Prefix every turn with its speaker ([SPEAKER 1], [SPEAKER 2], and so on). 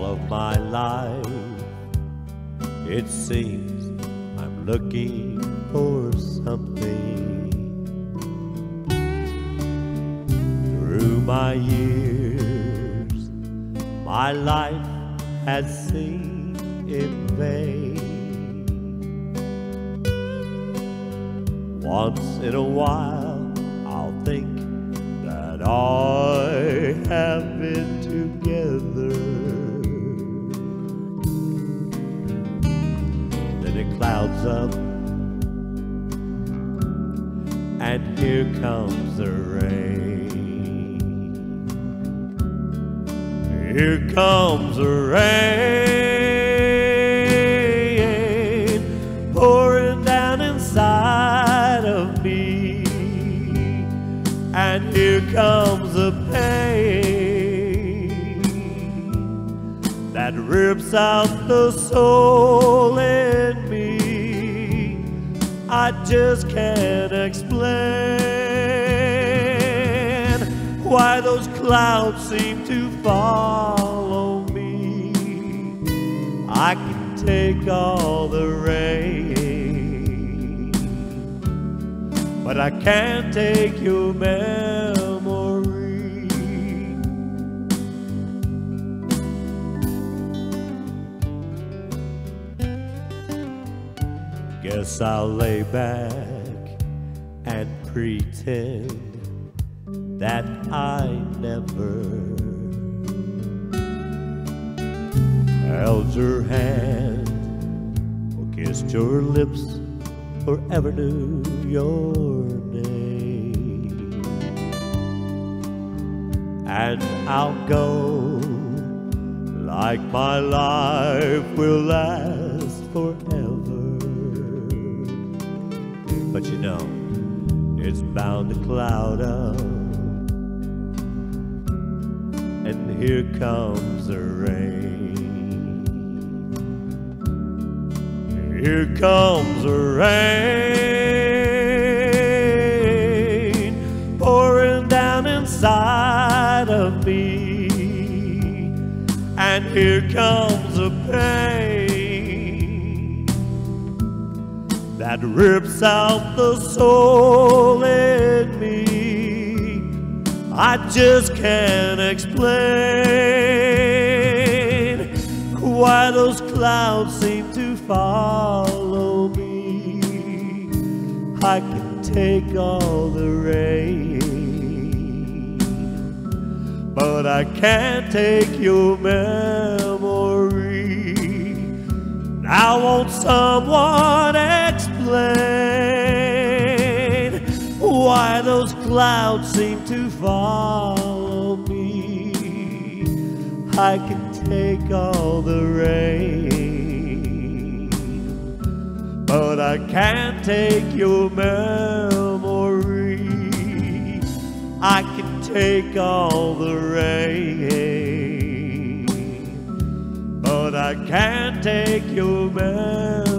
[SPEAKER 1] All of my life, it seems I'm looking for something. Through my years, my life has seemed in vain. Once in a while, I'll think that I have been together. Then it clouds up, and here comes the rain. Here comes the rain, pouring down inside of me. And here comes the pain that rips out the soul in me. I just can't explain why those clouds seem to follow me. I can take all the rain, but I can't take your memory. Guess I'll lay back and pretend that I never held your hand or kissed your lips or ever knew your name. And I'll go like my life will last forever. But you know, it's bound to cloud up, and here comes the rain. Here comes the rain, pouring down inside of me. And here comes the pain that rips out the soul in me. I just can't explain why those clouds seem to follow me. I can take all the rain, but I can't take your memory. Now won't someone explain why those clouds seem to follow me? I can take all the rain, but I can't take your memory. I can take all the rain, but I can't take your memory.